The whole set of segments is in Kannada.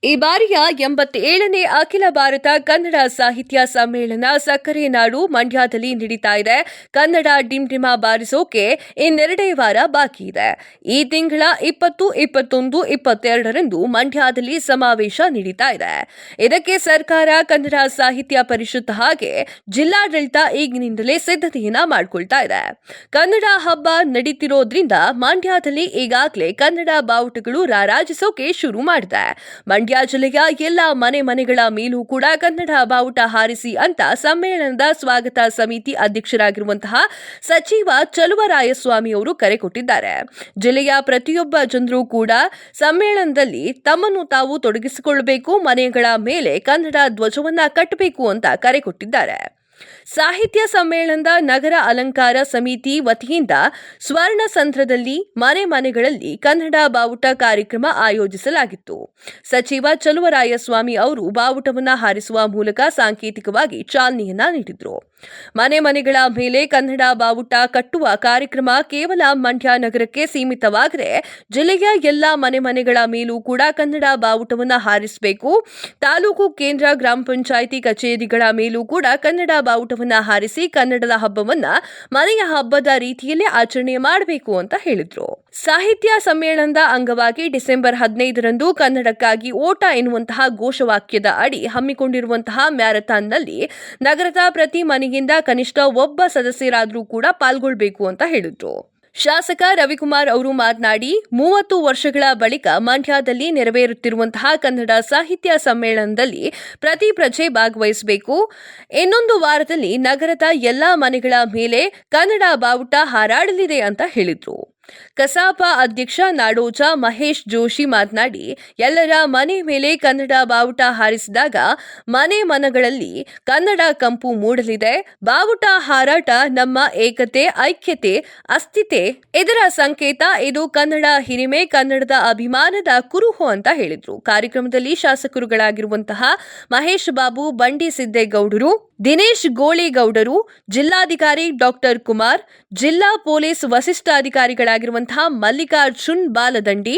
ಈ ಬಾರಿಯ 87ನೇ ಅಖಿಲ ಭಾರತ ಕನ್ನಡ ಸಾಹಿತ್ಯ ಸಮ್ಮೇಳನ ಸಕ್ಕರೆ ನಾಡು ಮಂಡ್ಯದಲ್ಲಿ ನಡೀತಾ ಇದೆ. ಕನ್ನಡ ಡಿಂಡಿಮ ಬಾರಿಸೋಕೆ ಇನ್ನೆರಡೇ ವಾರ ಬಾಕಿ ಇದೆ. ಈ ತಿಂಗಳ 20, 21, 22ರಂದು ಮಂಡ್ಯದಲ್ಲಿ ಸಮಾವೇಶ ನಡೀತಾ ಇದೆ. ಇದಕ್ಕೆ ಸರ್ಕಾರ, ಕನ್ನಡ ಸಾಹಿತ್ಯ ಪರಿಷತ್ ಹಾಗೆ ಜಿಲ್ಲಾಡಳಿತ ಈಗಿನಿಂದಲೇ ಸಿದ್ಧತೆಯನ್ನ ಮಾಡಿಕೊಳ್ತಾ ಇದೆ. ಕನ್ನಡ ಹಬ್ಬ ನಡೀತಿರೋದ್ರಿಂದ ಮಂಡ್ಯದಲ್ಲಿ ಈಗಾಗಲೇ ಕನ್ನಡ ಬಾವುಟಗಳು ರಾರಾಜಿಸೋಕೆ ಶುರು ಮಾಡಿದೆ. ಮಂಡ್ಯ ಜಿಲ್ಲೆಯ ಎಲ್ಲ ಮನೆಗಳ ಮೇಲೂ ಕೂಡ ಕನ್ನಡ ಬಾವುಟ ಹಾರಿಸಿ ಅಂತ ಸಮ್ಮೇಳನದ ಸ್ವಾಗತ ಸಮಿತಿ ಅಧ್ಯಕ್ಷರಾಗಿರುವಂತಹ ಸಚಿವ ಚಲುವರಾಯಸ್ವಾಮಿ ಅವರು ಕರೆ ಕೊಟ್ಟಿದ್ದಾರೆ. ಜಿಲ್ಲೆಯ ಪ್ರತಿಯೊಬ್ಬ ಜನರು ಕೂಡ ಸಮ್ಮೇಳನದಲ್ಲಿ ತಮ್ಮನ್ನು ತಾವು ತೊಡಗಿಸಿಕೊಳ್ಳಬೇಕು, ಮನೆಗಳ ಮೇಲೆ ಕನ್ನಡ ಧ್ವಜವನ್ನ ಕಟ್ಟಬೇಕು ಅಂತ ಕರೆ ಕೊಟ್ಟಿದ್ದಾರೆ. ಸಾಹಿತ್ಯ ಸಮ್ಮೇಳನದ ನಗರ ಅಲಂಕಾರ ಸಮಿತಿ ವತಿಯಿಂದ ಸ್ವರ್ಣಸಂದ್ರದಲ್ಲಿ ಮನೆಗಳಲ್ಲಿ ಕನ್ನಡ ಬಾವುಟ ಕಾರ್ಯಕ್ರಮ ಆಯೋಜಿಸಲಾಗಿತ್ತು. ಸಚಿವ ಚಲುವರಾಯಸ್ವಾಮಿ ಅವರು ಬಾವುಟವನ್ನು ಹಾರಿಸುವ ಮೂಲಕ ಸಾಂಕೇತಿಕವಾಗಿ ಚಾಲನೆಯನ್ನ ನೀಡಿದರು. ಮನೆಗಳ ಮೇಲೆ ಕನ್ನಡ ಬಾವುಟ ಕಟ್ಟುವ ಕಾರ್ಯಕ್ರಮ ಕೇವಲ ಮಂಡ್ಯ ನಗರಕ್ಕೆ ಸೀಮಿತವಾಗದೆ ಜಿಲ್ಲೆಯ ಎಲ್ಲ ಮನೆಗಳ ಮೇಲೂ ಕೂಡ ಕನ್ನಡ ಬಾವುಟವನ್ನು ಹಾರಿಸಬೇಕು. ತಾಲೂಕು ಕೇಂದ್ರ, ಗ್ರಾಮ ಪಂಚಾಯಿತಿ ಕಚೇರಿಗಳ ಮೇಲೂ ಕೂಡ ಕನ್ನಡ ಬಾವುಟವನ್ನ ಹಾರಿಸಿ ಕನ್ನಡದ ಹಬ್ಬವನ್ನ ಮನೆಯ ಹಬ್ಬದ ರೀತಿಯಲ್ಲೇ ಆಚರಣೆ ಮಾಡಬೇಕು ಅಂತ ಹೇಳಿದ್ರು. ಸಾಹಿತ್ಯ ಸಮ್ಮೇಳನದ ಅಂಗವಾಗಿ ಡಿಸೆಂಬರ್ 15ರಂದು ಕನ್ನಡಕ್ಕಾಗಿ ಓಟ ಎನ್ನುವಂತಹ ಘೋಷವಾಕ್ಯದ ಅಡಿ ಹಮ್ಮಿಕೊಂಡಿರುವಂತಹ ಮ್ಯಾರಥಾನ್ನಲ್ಲಿ ನಗರದ ಪ್ರತಿ ಮನೆಯಿಂದ ಕನಿಷ್ಠ ಒಬ್ಬ ಸದಸ್ಯರಾದರೂ ಕೂಡ ಪಾಲ್ಗೊಳ್ಳಬೇಕು ಅಂತ ಹೇಳಿದ್ರು. ಶಾಸಕ ರವಿಕುಮಾರ್ ಅವರು ಮಾತನಾಡಿ, 30 ವರ್ಷಗಳ ಬಳಿಕ ಮಂಡ್ಯದಲ್ಲಿ ನೆರವೇರುತ್ತಿರುವಂತಹ ಕನ್ನಡ ಸಾಹಿತ್ಯ ಸಮ್ಮೇಳನದಲ್ಲಿ ಪ್ರತಿ ಪ್ರಜೆ ಭಾಗವಹಿಸಬೇಕು. ಇನ್ನೊಂದು ವಾರದಲ್ಲಿ ನಗರದ ಎಲ್ಲಾ ಮನೆಗಳ ಮೇಲೆ ಕನ್ನಡ ಬಾವುಟ ಹಾರಾಡಲಿದೆ ಅಂತ ಹೇಳಿದ್ರು. ಕಸಾಪ ಅಧ್ಯಕ್ಷ ನಾಡೋಜ ಮಹೇಶ್ ಜೋಶಿ ಮಾತನಾಡಿ, ಎಲ್ಲರ ಮನೆ ಮೇಲೆ ಕನ್ನಡ ಬಾವುಟ ಹಾರಿಸಿದಾಗ ಮನೆಗಳಲ್ಲಿ ಕನ್ನಡ ಕಂಪು ಮೂಡಲಿದೆ. ಬಾವುಟ ಹಾರಾಟ ನಮ್ಮ ಏಕತೆ, ಐಕ್ಯತೆ, ಅಸ್ಥಿತೆ ಇದರ ಸಂಕೇತ. ಇದು ಕನ್ನಡ ಹಿರಿಮೆ, ಕನ್ನಡದ ಅಭಿಮಾನದ ಕುರುಹು ಅಂತ ಹೇಳಿದ್ರು. ಕಾರ್ಯಕ್ರಮದಲ್ಲಿ ಶಾಸಕರುಗಳಾಗಿರುವಂತಹ ಮಹೇಶ್ ಬಾಬು, ಬಂಡಿ ಸಿದ್ದೇಗೌಡರು, ದಿನೇಶ್ ಗೋಳೇಗೌಡರು, ಜಿಲ್ಲಾಧಿಕಾರಿ ಡಾಕ್ಟರ್ ಕುಮಾರ್, ಜಿಲ್ಲಾ ಪೊಲೀಸ್ ವರಿಷ್ಠಾಧಿಕಾರಿಗಳಾಗಿರುವಂತಹ ಮಲ್ಲಿಕಾರ್ಜುನ್ ಬಾಲದಂಡಿ,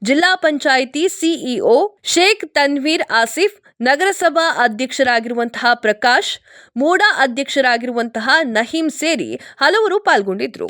ಜಿಲ್ಲಾ ಪಂಚಾಯಿತಿ ಸಿಇಒ ಶೇಖ್ ತನ್ವೀರ್ ಆಸಿಫ್, ನಗರಸಭಾ ಅಧ್ಯಕ್ಷರಾಗಿರುವಂತಹ ಪ್ರಕಾಶ್, ಮೂಡಾ ಅಧ್ಯಕ್ಷರಾಗಿರುವಂತಹ ನಹೀಂ ಸೇರಿ ಹಲವರು ಪಾಲ್ಗೊಂಡಿದ್ರು.